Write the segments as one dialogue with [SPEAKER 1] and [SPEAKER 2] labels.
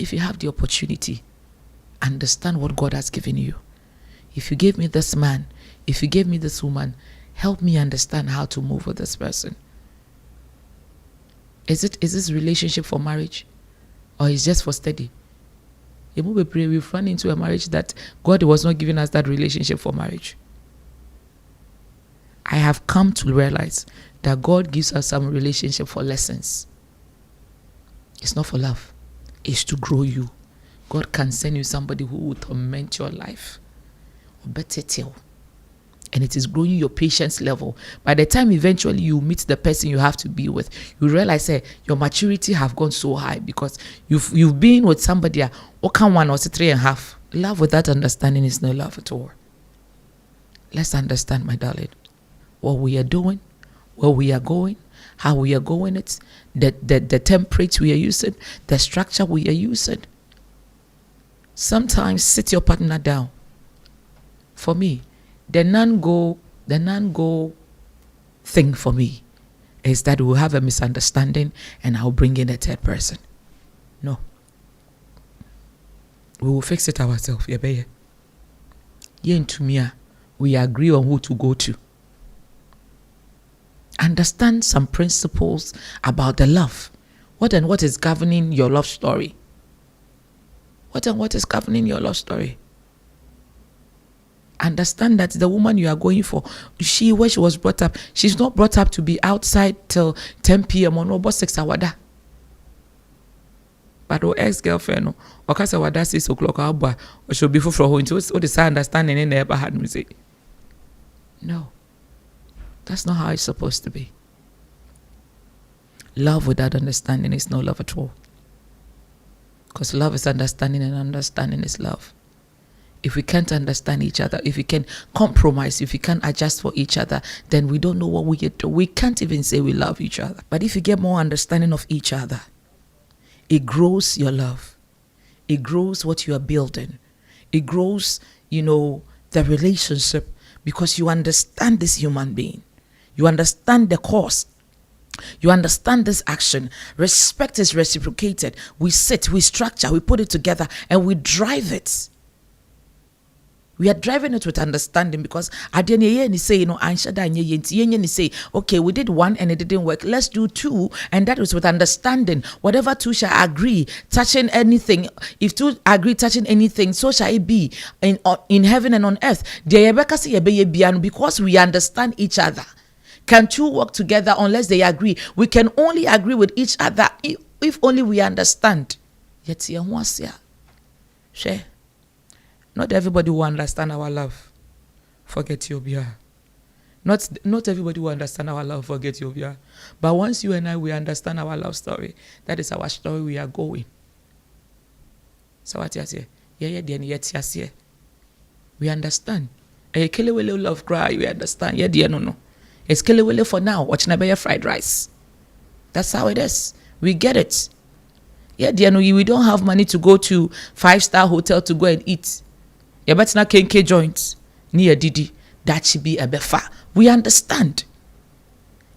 [SPEAKER 1] If you have the opportunity, understand what God has given you. If you gave me this man, if you gave me this woman, help me understand how to move with this person. Is this relationship for marriage? Or is just for study? We've run into a marriage that God was not giving us that relationship for marriage. I have come to realize that God gives us some relationship for lessons. It's not for love. It's to grow you. God can send you somebody who will torment your life. Or better tell. And it is growing your patience level. By the time eventually you meet the person you have to be with, you realize your maturity have gone so high because you've been with somebody can 1 or 3.5. Love without understanding is no love at all. Let's understand, my darling, what we are doing, where we are going, how we are going, the template we are using, the structure we are using. Sometimes sit your partner down. For me, the non-go thing for me is that we'll have a misunderstanding and I'll bring in a third person. No. We will fix it ourselves. We agree on who to go to. Understand some principles about the love. What is governing your love story? What is governing your love story? Understand that the woman you are going for, where she was brought up, she's not brought up to be outside till 10 p.m. or no, but 6 hours. But her ex-girlfriend, or cause wada 6 o'clock, or she'll be full from home. So what is understanding in never had music? No, that's not how it's supposed to be. Love without understanding is no love at all. Because love is understanding and understanding is love. If we can't understand each other, if we can compromise, if we can't adjust for each other, then we don't know what we get to. We can't even say we love each other. But if you get more understanding of each other, it grows your love. It grows what you are building. It grows, the relationship because you understand this human being. You understand the cause. You understand this action. Respect is reciprocated. We sit, we structure, we put it together, and we drive it. We are driving it with understanding because at the end you say, say, okay, we did 1 and it didn't work. Let's do 2, and that is with understanding. Whatever 2 shall agree, touching anything. If 2 agree touching anything, so shall it be in heaven and on earth. Because we understand each other. Can 2 work together unless they agree? We can only agree with each other if only we understand. Yet share. Not everybody will understand our love. Forget your beer. Not everybody will understand our love. Forget your beer. But once you and I, we understand our love story, that is our story. We are going. So what you say? Yeah. We understand. Love cry. We understand. Yeah, no. It's kelewele for now. Watch na fried rice. That's how it is. We get it. Yeah, we don't have money to go to 5-star hotel to go and eat. Yeah, but now KK joints near Didi. That should be a befa. We understand.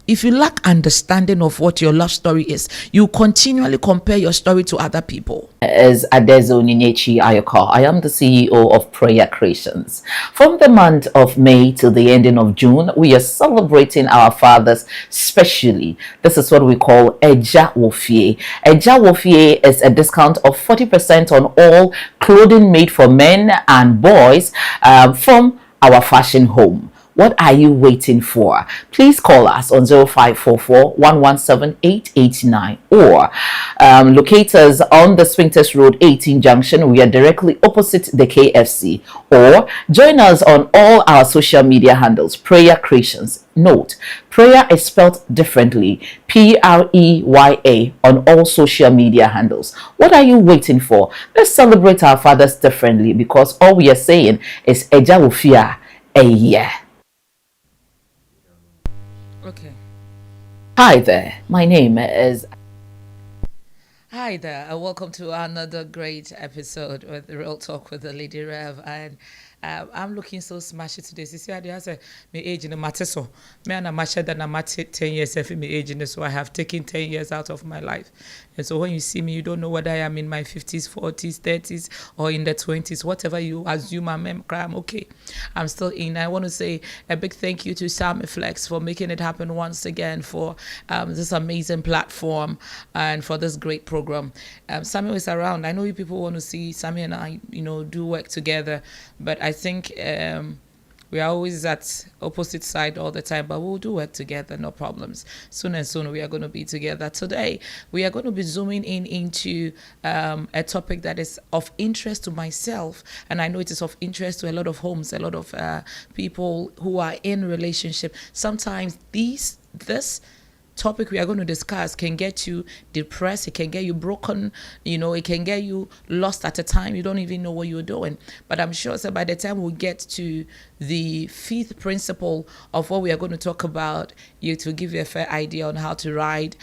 [SPEAKER 1] If you lack understanding of what your love story is, you continually compare your story to other people.
[SPEAKER 2] As Adezo Ninyechi Ayoko, I am the CEO of Prayer Creations. From the month of May to the ending of June, we are celebrating our fathers specially. This is what we call Eja Wofie. Eja Wofie is a discount of 40% on all clothing made for men and boys from our fashion home. What are you waiting for? Please call us on 0544 117 889 or locate us on the Sphinx Road 18 Junction. We are directly opposite the KFC. Or join us on all our social media handles, Prayer Creations. Note, prayer is spelled differently, Preya, on all social media handles. What are you waiting for? Let's celebrate our fathers differently because all we are saying is Eja Wofia, yeah.
[SPEAKER 1] Okay.
[SPEAKER 2] Hi there, my name is...
[SPEAKER 1] Hi there, and welcome to another great episode with Real Talk with the Lady Rev. And I'm looking so smashy today. See, I say my age in the matter so. Me and I'm than I'm 10 years if my age in this, so I have taken 10 years out of my life. And so when you see me, you don't know whether I am in my 50s, 40s, 30s, or in the 20s. Whatever you assume I'm okay. I'm still in. I want to say a big thank you to Sammy Flex for making it happen once again, for this amazing platform and for this great program. Sammy was around. I know you people want to see Sammy and I, do work together, but I think we are always at opposite side all the time, but we'll do work together, no problems. Soon and soon we are going to be together. Today we are going to be zooming into a topic that is of interest to myself, and I know it is of interest to a lot of homes, a lot of people who are in relationship. Sometimes this topic we are going to discuss can get you depressed, it can get you broken, it can get you lost at a time you don't even know what you're doing. But I'm sure so by the time we get to the fifth principle of what we are going to talk about, to give you a fair idea on how to ride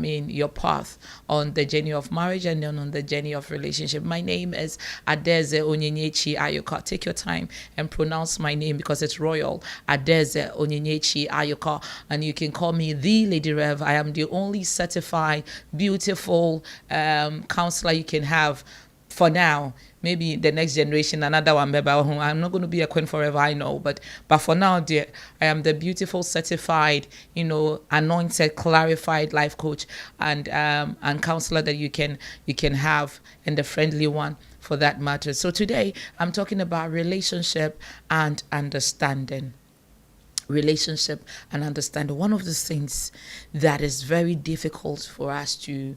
[SPEAKER 1] your path on the journey of marriage and then on the journey of relationship. My name is Adeze Onyenyechi Ayoka. Take your time and pronounce my name because it's royal. Adeze Onyenyechi Ayoka, and you can call me the Lady Rev. I am the only certified beautiful counselor you can have for now. Maybe the next generation, another one. I'm not going to be a queen forever, I know. But for now, dear, I am the beautiful, certified, anointed, clarified life coach and counselor that you can have, and the friendly one for that matter. So today, I'm talking about relationship and understanding. Relationship and understanding. One of the things that is very difficult for us to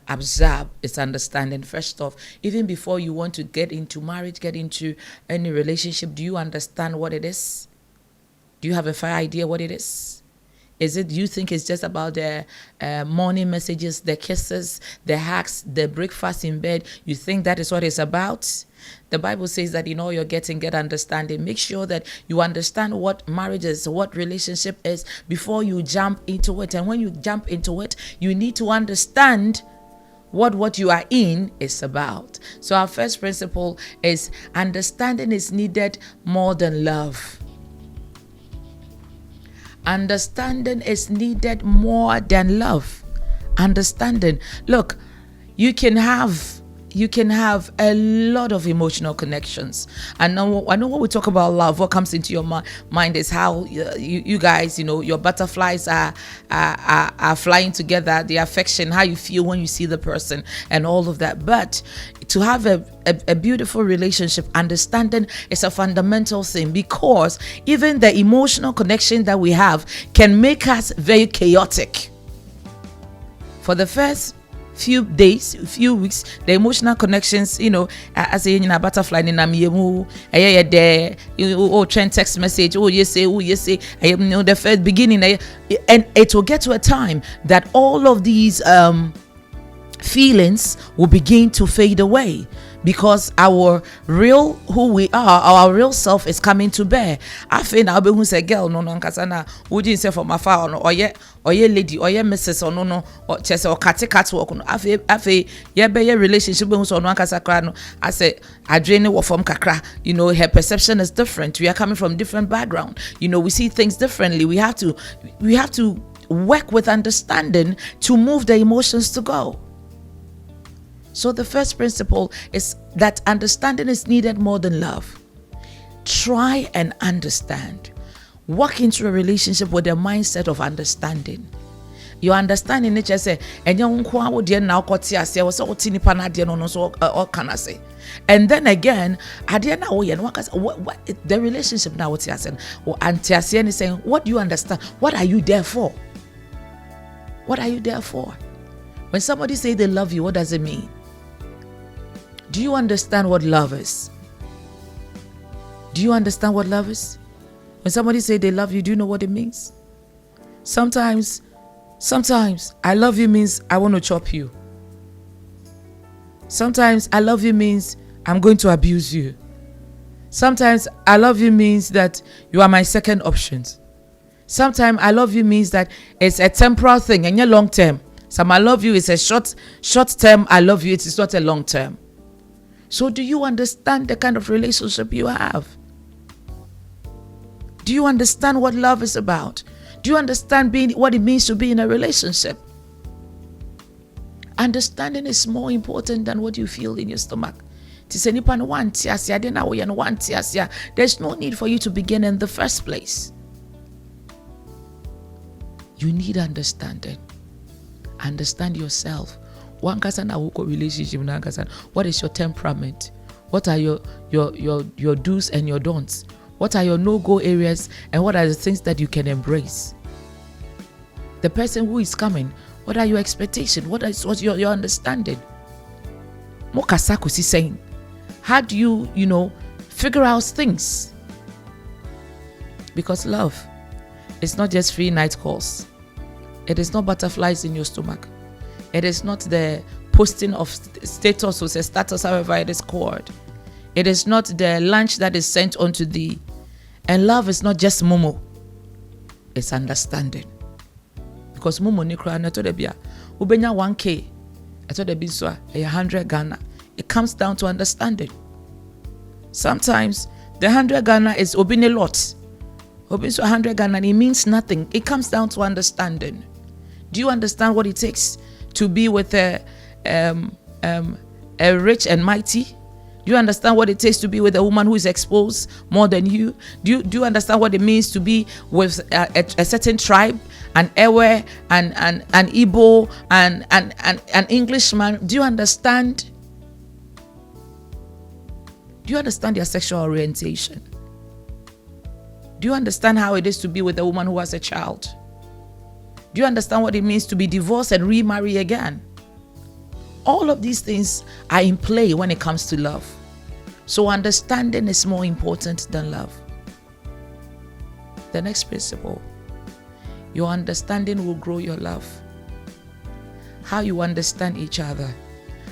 [SPEAKER 1] observe is understanding. First off, even before you want to get into marriage, get into any relationship, do you understand what it is? Do you have a fair idea what it is? Do you think it's just about the morning messages, the kisses, the hugs, the breakfast in bed? You think that is what it's about? The Bible says that in all you're getting, get understanding. Make sure that you understand what marriage is, what relationship is, before you jump into it. And when you jump into it, you need to understand what you are in is about. So our first principle is understanding is needed more than love. Understanding is needed more than love. Understanding. Look, you can have a lot of emotional connections. I know when we talk about love, what comes into your mind is how you guys, your butterflies are flying together, the affection, how you feel when you see the person and all of that. But to have a beautiful relationship, understanding is a fundamental thing, because even the emotional connection that we have can make us very chaotic. For the first few days, few weeks, the emotional connections, as a butterfly in there, trend text message, yes, the first beginning, and it will get to a time that all of these feelings will begin to fade away, because our real who we are, our real self is coming to bear. I feel now be who say girl no nkasana would say from afar no or ye lady or ye Mrs. or no or chese or cat work no afi ye be ye relationship who so no nkasa kra no. I say adrene wo from kakra, her perception is different. We are coming from different background, we see things differently. We have to work with understanding to move the emotions to go. So the first principle is that understanding is needed more than love. Try and understand. Walk into a relationship with a mindset of understanding. Your understanding it just say, and you now and then again, what the relationship now what is saying, what do you understand? What are you there for? What are you there for? When somebody say they love you, what does it mean? Do you understand what love is? Do you understand what love is? When somebody say they love you, do you know what it means? Sometimes I love you means I want to chop you. Sometimes I love you means I'm going to abuse you. Sometimes I love you means that you are my second option. Sometimes I love you means that it's a temporal thing and you're long term. Some I love you is a short term. I love you, it is not a long term. So do you understand the kind of relationship you have? Do you understand what love is about? Do you understand what it means to be in a relationship? Understanding is more important than what you feel in your stomach. There's no need for you to begin in the first place. You need understanding. Understand yourself. One person relationship. What is your temperament? What are your do's and your don'ts? What are your no-go areas, and what are the things that you can embrace? The person who is coming, what are your expectations? What's your understanding? Mokasakusi saying, how do you figure out things? Because love is not just free night calls. It is not butterflies in your stomach. It is not the posting of status or status, however it is called. It is not the lunch that is sent onto thee. And love is not just momo. It's understanding. Because momo ni kra na to de bia. Ubenya 1K. Ato de binswa 100 Ghana. It comes down to understanding. Sometimes the 100 Ghana is obine lot. Obin 100 Ghana, it means nothing. It comes down to understanding. Do you understand what it takes to be with a rich and mighty? Do you understand what it takes to be with a woman who is exposed more than you? Do you understand what it means to be with a certain tribe, an Ewe, an Igbo, an Englishman? Do you understand? Do you understand their sexual orientation? Do you understand how it is to be with a woman who has a child? Do you understand what it means to be divorced and remarry again? All of these things are in play when it comes to love. So understanding is more important than love. The next principle, your understanding will grow your love. How you understand each other,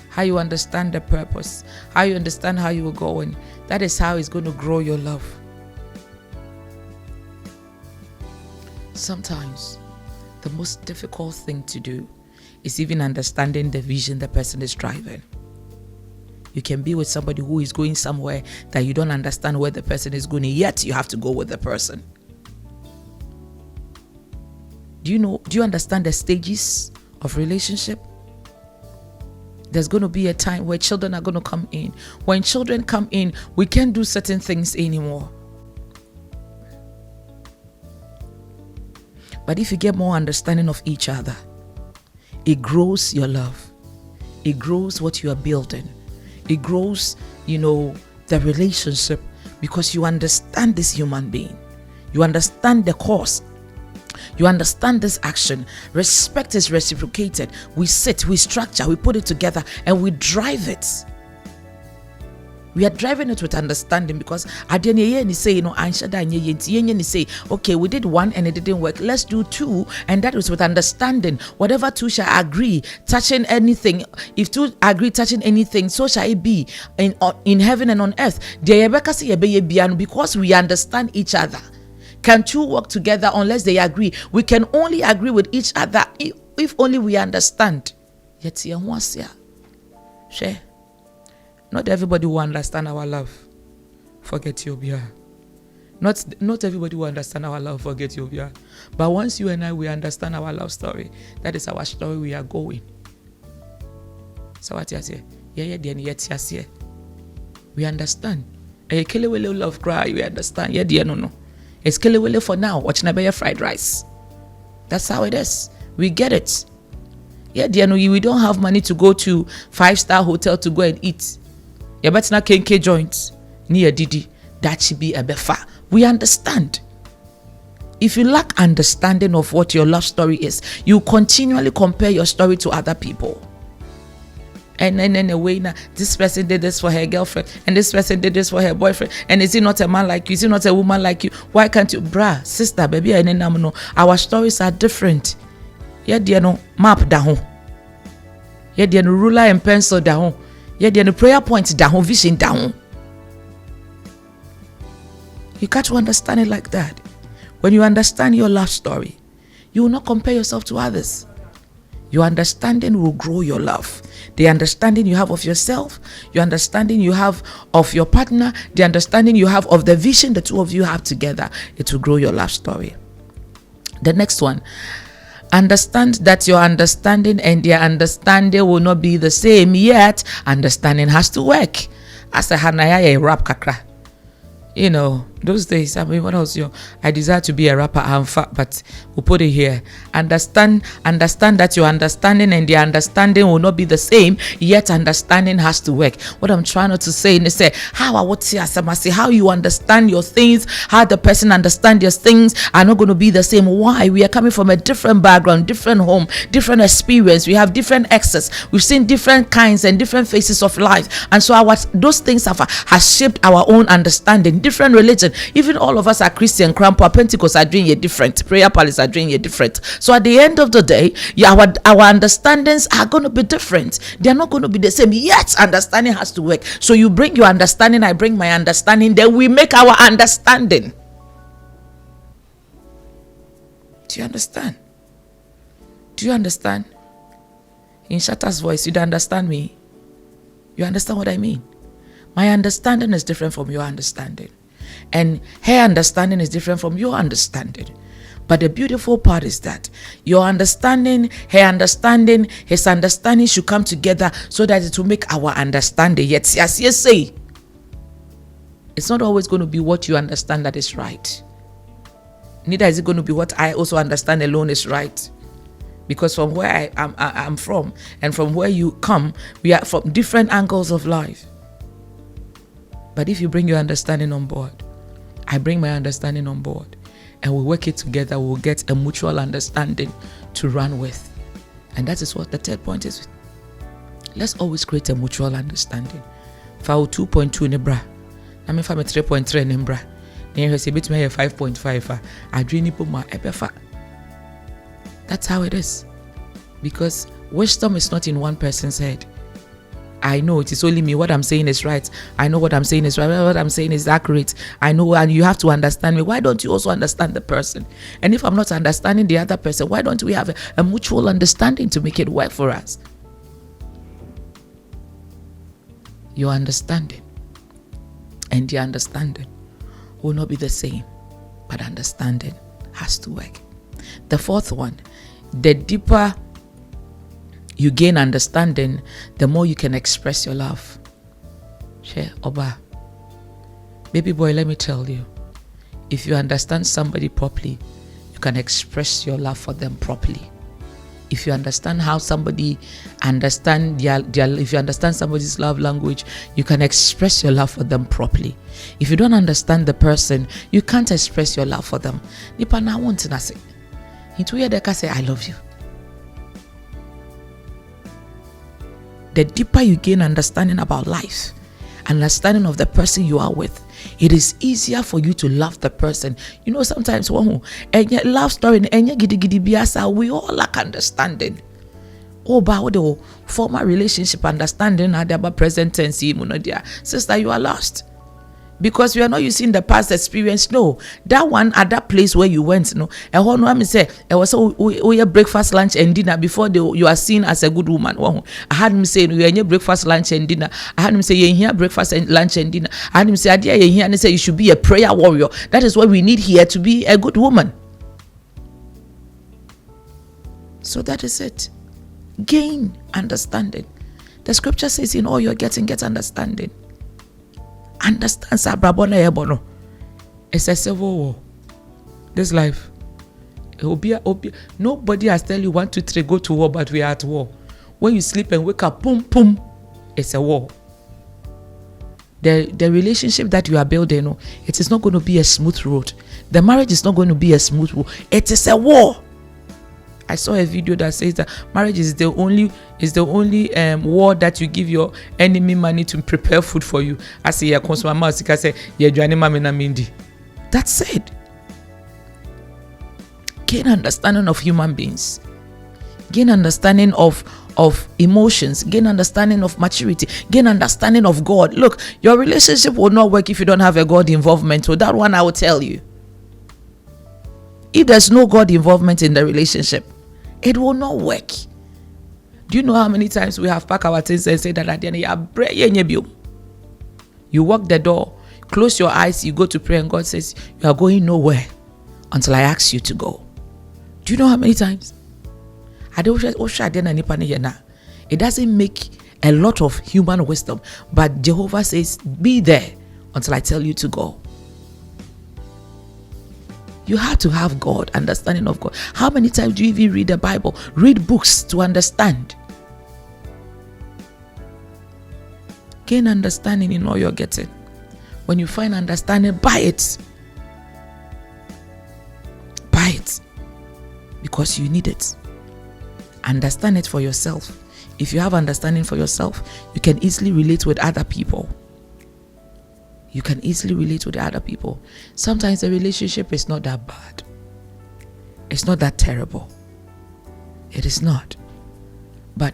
[SPEAKER 1] how you understand the purpose, how you understand how you are going, that is how it's going to grow your love. Sometimes the most difficult thing to do is even understanding the vision the person is driving. You can be with somebody who is going somewhere that you don't understand where the person is going, yet you have to go with the person. Do you understand the stages of relationship? There's going to be a time where children are going to come in. When children come in, we can't do certain things anymore. But if you get more understanding of each other, it grows your love. It grows what you are building. It grows, the relationship, because you understand this human being. You understand the cause. You understand this action. Respect is reciprocated. We sit, we structure, we put it together, and we drive it. We are driving it with understanding, because at the end you say, say, okay, we did one and it didn't work. Let's do two, and that is with understanding. Whatever two shall agree, touching anything. If two agree touching anything, so shall it be in heaven and on earth. Because we understand each other. Can two work together unless they agree? We can only agree with each other if only we understand. Share. Not everybody will understand our love. Forget Yobia. Not everybody will understand our love. Forget Yobia. But once you and I, we understand our love story, that is our story. We are going. So what you say? Yeah. We understand. Love cry. We understand. Yeah, no. It's kelewele for now. Watch na fried rice. That's how it is. We get it. Yeah, we don't have money to go to 5-star hotel to go and eat. Yeah, but na kenke joints near Didi. That should be a befa. We understand. If you lack understanding of what your love story is, you continually compare your story to other people. And then in a way, now this person did this for her girlfriend, and this person did this for her boyfriend. And is he not a man like you? Is he not a woman like you? Why can't you, sister, baby? Our stories are different. Yeah, map down. Yeah, ruler and pencil down. Yeah, prayer points down, vision down. You got to understand it like that. When you understand your love story, you will not compare yourself to others. Your understanding will grow your love. The understanding you have of yourself, your understanding you have of your partner, the understanding you have of the vision the two of you have together, it will grow your love story. The next one, understand that your understanding and their understanding will not be the same, yet understanding has to work. As a hanaya rap kakra. You know, those days, I mean, what else? I desire to be a rapper, I'm fat, but we'll put it here. Understand that your understanding and the understanding will not be the same, yet understanding has to work. What I'm trying to say is say, how you understand your things, how the person understands your things are not going to be the same. Why? We are coming from a different background, different home, different experience. We have different access. We've seen different kinds and different phases of life. And so those things has shaped our own understanding. Different religion, even all of us are Christian, Crampa, Pentecost are doing it different, Prayer Palace are doing it different. So at the end of the day, our understandings are going to be different. They are not going to be the same, yet understanding has to work. So you bring your understanding, I bring my understanding, then we make our understanding. Do you understand? Do you understand? In Shatta's voice, you don't understand me. You understand what I mean? My understanding is different from your understanding. And her understanding is different from your understanding. But the beautiful part is that your understanding, her understanding, his understanding should come together so that it will make our understanding. Yet, as you say, it's not always going to be what you understand that is right. Neither is it going to be what I also understand alone is right. Because from where I'm from and from where you come, we are from different angles of life. But if you bring your understanding on board, I bring my understanding on board, and we work it together, we'll get a mutual understanding to run with. And that is what the third point is. Let's always create a mutual understanding. File 2.2 nibra. I mean, for 3.3 nibra. Then you say, bit me 5.5. I dream ma ebefa. That's how it is. Because wisdom is not in one person's head. I know it is only me. What I'm saying is right. I know what I'm saying is right. What I'm saying is accurate. I know, and you have to understand me. Why don't you also understand the person? And if I'm not understanding the other person, why don't we have a mutual understanding to make it work for us? Your understanding and the understanding will not be the same, but understanding has to work. The fourth one, the deeper you gain understanding, the more you can express your love. Share Oba. Baby boy, let me tell you, if you understand somebody properly, you can express your love for them properly. If you understand how somebody understand if you understand somebody's love language, you can express your love for them properly. If you don't understand the person, you can't express your love for them. Nipa na want to say, say I love you. The deeper you gain understanding about life, understanding of the person you are with, it is easier for you to love the person. You know, sometimes love story we all lack understanding. Oh, but the former relationship understanding about present tense, sister, you are lost. Because you are not using the past experience. No, that one at that place where you went, and one say it was your breakfast, lunch, and dinner before you are seen as a good woman. I had him say you are in your breakfast, lunch, and dinner. I had him say you are here breakfast and lunch and dinner. I had him say you are here and say you should be a prayer warrior. That is what we need here to be a good woman. So that is it. Gain understanding. The scripture says in all you're getting, get understanding. Understand Sabrabona Ebono. It's a civil war. This life. It will be nobody has tell you 1, 2, 3 go to war, but we are at war. When you sleep and wake up, boom, boom, it's a war. The relationship that you are building, it is not going to be a smooth road. The marriage is not going to be a smooth road. It is a war. I saw a video that says that marriage is the only war that you give your enemy money to prepare food for you. I say yeah, consumer mouse. I say yeah, that's it. Gain understanding of human beings. Gain understanding of emotions. Gain understanding of maturity. Gain understanding of God. Look, your relationship will not work if you don't have a God involvement. So that one I will tell you. If there's no God involvement in the relationship, it will not work. Do you know how many times we have packed our things and say that at the end, you walk the door, close your eyes, you go to pray, and God says, you are going nowhere until I ask you to go. Do you know how many times? It doesn't make a lot of human wisdom, but Jehovah says, be there until I tell you to go. You have to have God, understanding of God. How many times do you even read the Bible? Read books to understand. Gain understanding in all you're getting. When you find understanding, buy it. Buy it. Because you need it. Understand it for yourself. If you have understanding for yourself, you can easily relate with other people. You can easily relate with other people. Sometimes the relationship is not that bad. It's not that terrible. It is not. But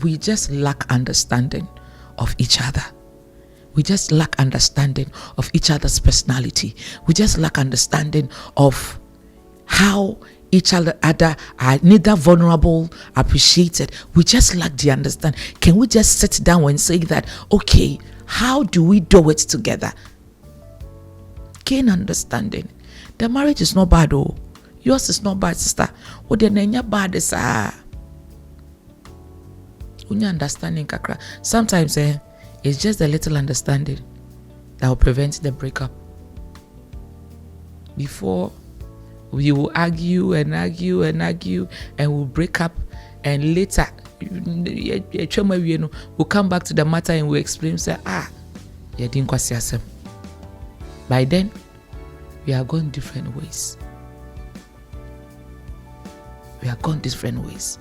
[SPEAKER 1] we just lack understanding of each other. We just lack understanding of each other's personality. We just lack understanding of how each other are neither vulnerable, appreciated. We just lack the understanding. Can we just sit down and say that, okay, how do we do it together? Gain understanding. The marriage is not bad, oh. Yours is not bad, sister. What the nenya bad is unya understanding kakra. Sometimes it's just a little understanding that will prevent the breakup. Before we will argue and we'll break up, and later we'll come back to the matter and we'll explain, say, by then we are going different ways. We are going different ways.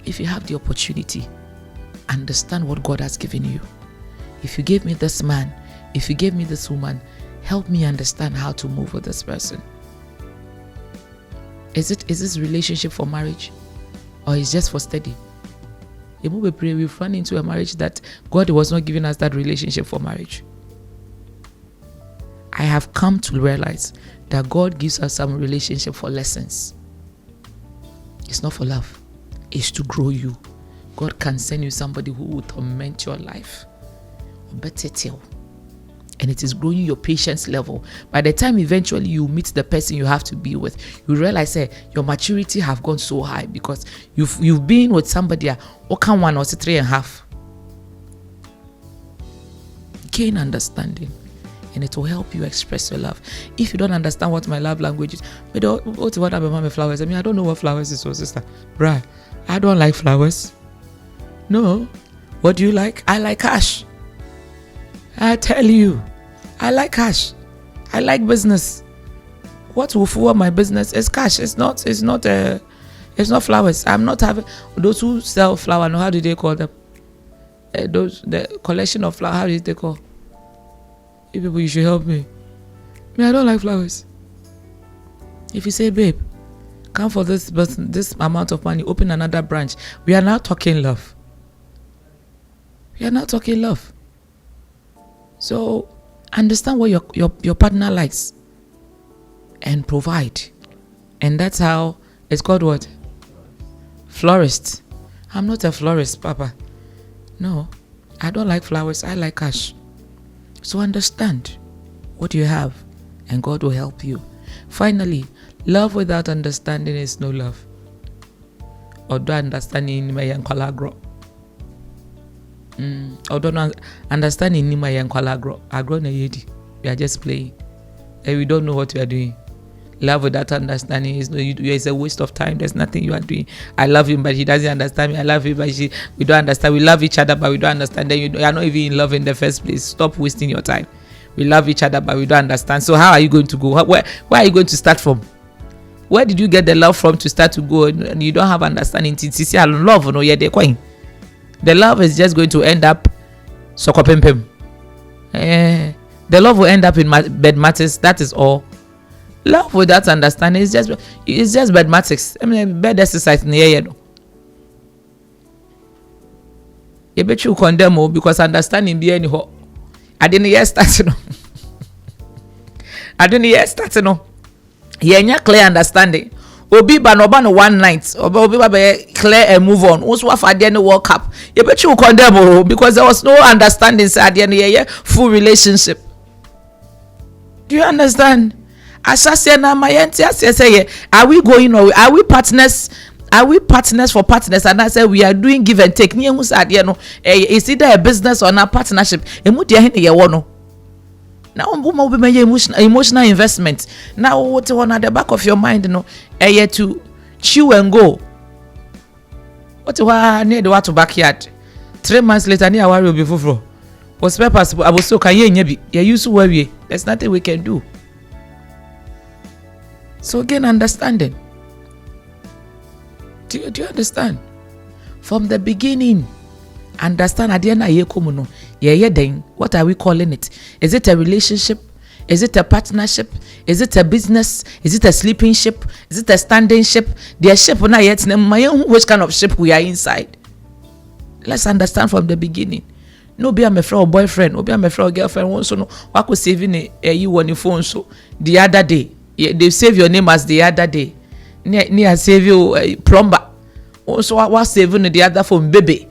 [SPEAKER 1] If you have the opportunity, understand what God has given you. If you gave me this man, if you gave me this woman, help me understand how to move with this person. Is this relationship for marriage, or is just for study? We've run into a marriage that God was not giving us that relationship for marriage. I have come to realize that God gives us some relationship for lessons. It's not for love. It's to grow you. God can send you somebody who will torment your life. And it is growing your patience level. By the time eventually you meet the person you have to be with, you realize your maturity have gone so high because you've been with somebody can 1 or 3.5. Gain understanding, and it will help you express your love. If you don't understand what my love language is, what about flowers? I don't know what flowers is, so sister. Bruh, I don't like flowers. No. What do you like? I like cash. I tell you, I like cash. I like business. What will fuel my business is cash. It's not flowers. I'm not having those who sell flower. No, how do they call them? The collection of flower. How do they call? You people, you should help me. I don't like flowers. If you say, babe, come for this amount of money, open another branch. We are now talking love. So understand what your partner likes and provide. And that's how it's called what? Florist. I'm not a florist, Papa. No, I don't like flowers. I like cash. So understand what you have and God will help you. Finally, love without understanding is no love. Although understanding my young Although understanding Nima Yankwala agro na yedi. We are just playing. And we don't know what we are doing. Love without understanding is a waste of time. There's nothing you are doing. I love him, but he doesn't understand me. I love him, but we don't understand. We love each other, but we don't understand. Then you are not even in love in the first place. Stop wasting your time. We love each other, but we don't understand. So how are you going to go? Where are you going to start from? Where did you get the love from to start to go? And you don't have understanding. Love, no, yeah, they're going. The love is just going to end up sokopempem. The love will end up in bed matters. That is all. Love without understanding is just bed matters. Bed exercise in the air. You bet you condemn because understanding be any ho. I didn't hear starting. Yeah, clear understanding. obi ba no ba no one night obi ba be clear and move on also wa fa no World Cup you bet you condemn because there was no understanding side yeah full relationship. Do you understand? Asase na mayenti say are we going or are we partners? Are we partners for partners? And I say we are doing give and take. Ni who no is either a business or a partnership. Emu dia hin ye wo no. Now will be emotional investment. Now what one at the back of your mind no to chew and go. What near the water backyard. 3 months later near worry will be full. Was purpose I was so can ye use worry. There's nothing we can do. So again, understanding. Do you understand? From the beginning, understand what are we calling it? Is it a relationship? Is it a partnership? Is it a business? Is it a sleeping ship? Is it a standing ship? The ship not yet which kind of ship we are inside. Let's understand from the beginning. No be a my friend or boyfriend, no be a my friend or girlfriend. Also no, what could saving you on your phone so the other day. They save your name as the other day. Near save you plumber. Also, what saving the other phone baby?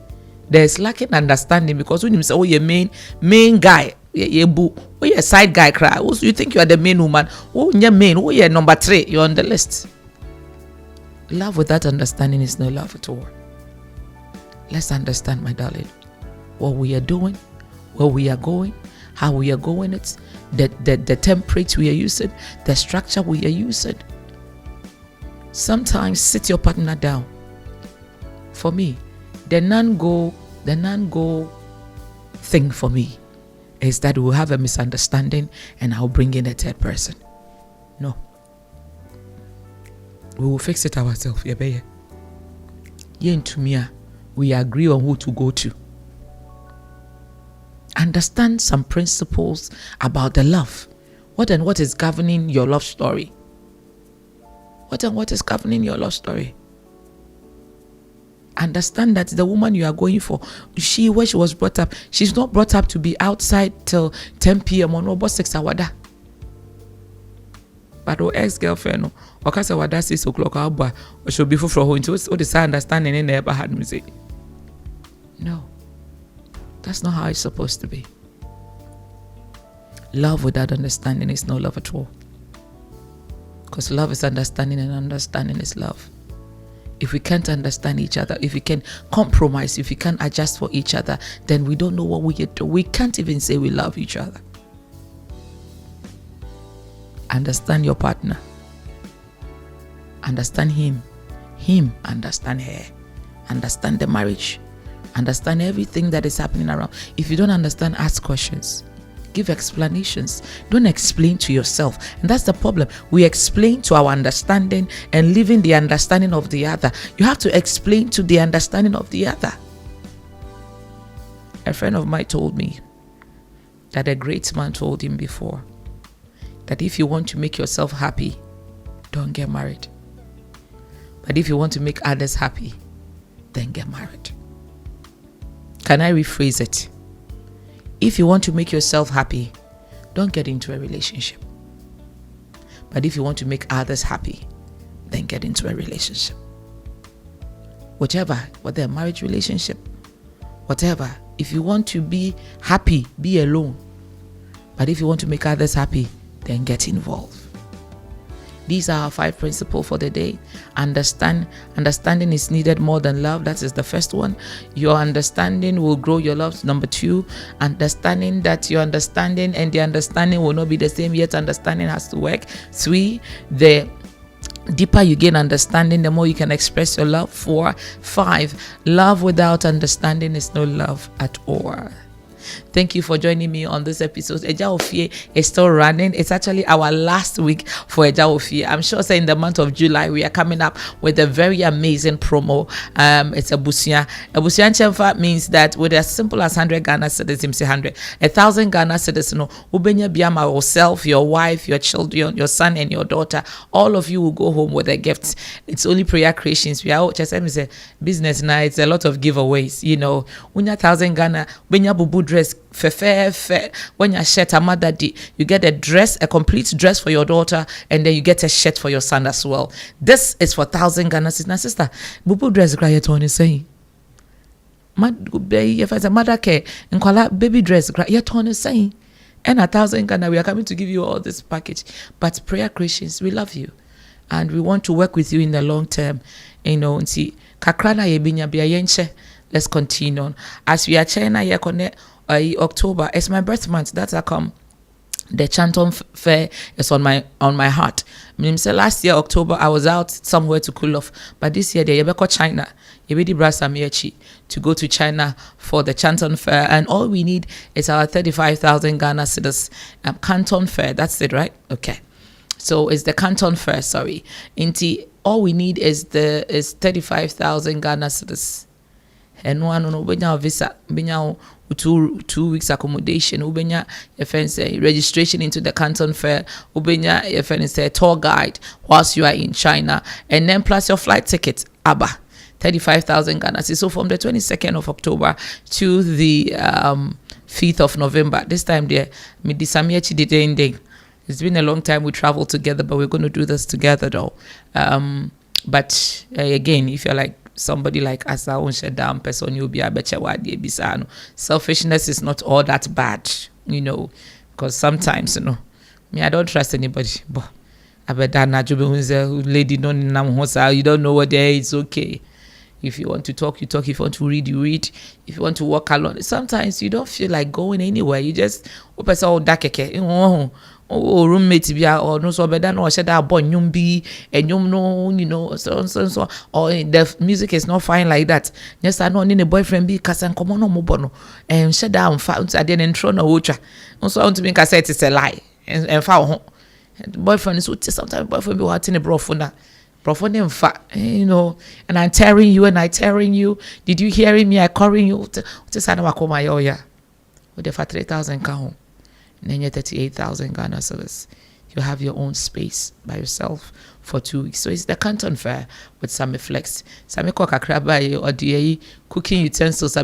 [SPEAKER 1] There's lacking understanding because when you say, oh, you're main guy, you boo, oh, you're side guy, cry. Also, you think you are the main woman. Oh, you're main. Oh, you're number 3. You're on the list. Love without understanding is no love at all. Let's understand, my darling, what we are doing, where we are going, how we are going. It's the template we are using, the structure we are using. Sometimes sit your partner down. For me, the non-go thing for me is that we'll have a misunderstanding and I'll bring in a third person. No. We will fix it ourselves. We agree on who to go to. Understand some principles about the love. What is governing your love story? What is governing your love story? Understand that the woman you are going for, where she was brought up, she's not brought up to be outside till 10 p.m. or no, about 6 hours. But her ex-girlfriend, or cause wada 6 o'clock, or she'll be full from home. So what is understanding in never had me say? No, that's not how it's supposed to be. Love without understanding is no love at all. Because love is understanding and understanding is love. If we can't understand each other, if we can compromise, if we can't adjust for each other, then we don't know what we do. We can't even say we love each other. Understand your partner. Understand him. Him understand her. Understand the marriage. Understand everything that is happening around. If you don't understand, ask questions. Give explanations. Don't explain to yourself. And that's the problem. We explain to our understanding and leaving the understanding of the other. You have to explain to the understanding of the other. A friend of mine told me that a great man told him before that if you want to make yourself happy, don't get married. But if you want to make others happy, then get married. Can I rephrase it? If you want to make yourself happy, don't get into a relationship. But if you want to make others happy, then get into a relationship. Whatever, whether a marriage relationship, whatever. If you want to be happy, be alone. But if you want to make others happy, then get involved. These are our 5 principles for the day. Understanding is needed more than love. That is the first one. Your understanding will grow your love. Number 2, understanding that your understanding and the understanding will not be the same, yet understanding has to work. 3, the deeper you gain understanding, the more you can express your love. 4, 5, love without understanding is no love at all. Thank you for joining me on this episode. Eja Ofie is still running. It's actually our last week for Eja Ofie. I'm sure in the month of July we are coming up with a very amazing promo. It's a busia. A busia chenfa means that with as simple as 100 Ghana cedis, 1,000 Ghana cedis, no, ubenya biama yourself, your wife, your children, your son and your daughter, all of you will go home with a gift. It's only prayer creations. We are just say business now. It's a lot of giveaways. You know, 1,000 Ghana, benya bubu dress fair. When your shirt a mother day, you get a dress, a complete dress for your daughter, and then you get a shirt for your son as well. This is for 1,000 Ghana cedis. Now, sister, bubu dress cry yet on saying. If it's a mother care, and call out baby dress cry yet on saying. And 1,000 Ghana, we are coming to give you all this package. But Prayer Christians, we love you. And we want to work with you in the long term. You know, and see, kakrana yebinya biya yenche. Let's continue on. As we are China, October, it's my birth month. That's how come the Chanton Fair is on my heart. I mean, say last year, October, I was out somewhere to cool off. But this year, they go China. Yebedi Brasamiechi to go to China for the Chanton Fair. And all we need is our 35,000 Ghana cedis Canton Fair. That's it, right? Okay. So it's the Canton Fair, sorry. All we need is 35,000 Ghana cedis. And one no benya visa, benya 2 weeks accommodation, ubenya registration into the Canton Fair, ubenya tour guide whilst you are in China, and then plus your flight ticket, 35,000 Ghana. So from the 22nd of October to the 5th of November, this time there, it's been a long time we traveled together, but we're going to do this together though. But again, if you're like somebody like us, I won't shut down person, you'll be a better bisano. Selfishness is not all that bad, you know, because sometimes, you know, I don't trust anybody, but I bet that lady don't you don't know what there is. Okay. If you want to talk, you talk. If you want to read, you read. If you want to walk alone, sometimes you don't feel like going anywhere. You just roommate be or no so better no said that boy be and no you know so or the music is not fine like that. Yes, I know any boyfriend be cause and come on no mobono and shut down found I didn't throw no ultra. Also want to make cassette it's a lie and found boyfriend is sometimes boyfriend be watching a brofuna. Profound fact, you know, and I'm tearing you and I tearing you. Did you hear me? I calling you. Just I know I call my oya. With the 3,000 count, and then you're 38,000 Ghana cedis. You have your own space by yourself for 2 weeks. So it's the Canton Fair with Sammy Flex. Sammy cook a crab by or the cooking utensils.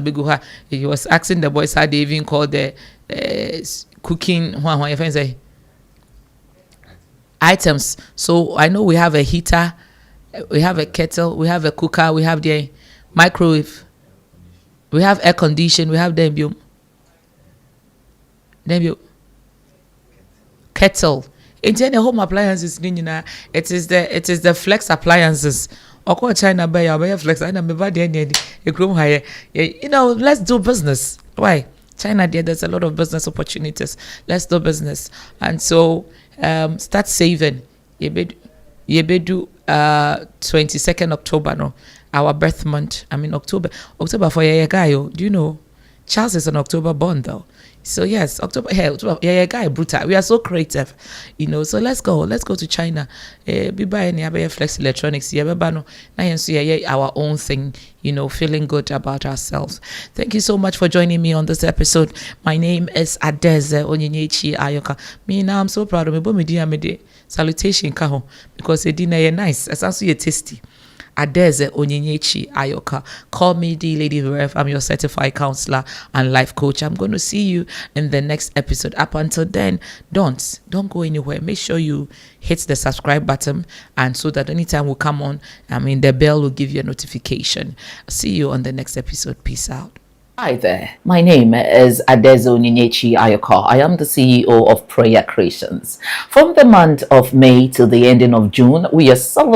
[SPEAKER 1] He was asking the boys how they even call the cooking. What your friends say? Items. So I know we have a heater. We have a kettle, we have a cooker, we have the microwave, we have air condition, we have the kettle. In the home appliances, it is the flex appliances. Or China buy flex. I know you know, let's do business. Why? China there's a lot of business opportunities. Let's do business. And so start saving. Yebedu 22nd October, no, our birth month. I mean October for Yayagayo. Do you know Charles is an October born though? So yes, October Yayagai brutal. We are so creative, you know. So let's go to China. Be buying flex electronics. Our own thing, you know, feeling good about ourselves. Thank you so much for joining me on this episode. My name is Adeze Onyenyechi Ayoka. Me now I'm so proud of me. Salutation kaho because it dinner nice. It's also tasty. Adeze Onyenyechi Ayoka. Call me the Lady Rev. I'm your certified counselor and life coach. I'm going to see you in the next episode. Up until then, don't go anywhere. Make sure you hit the subscribe button, and so that anytime we come on, the bell will give you a notification. See you on the next episode. Peace out.
[SPEAKER 2] Hi there. My name is Adeze Onyenyechi Ayoka. I am the CEO of Prayer Creations. From the month of May to the ending of June, we are celebrating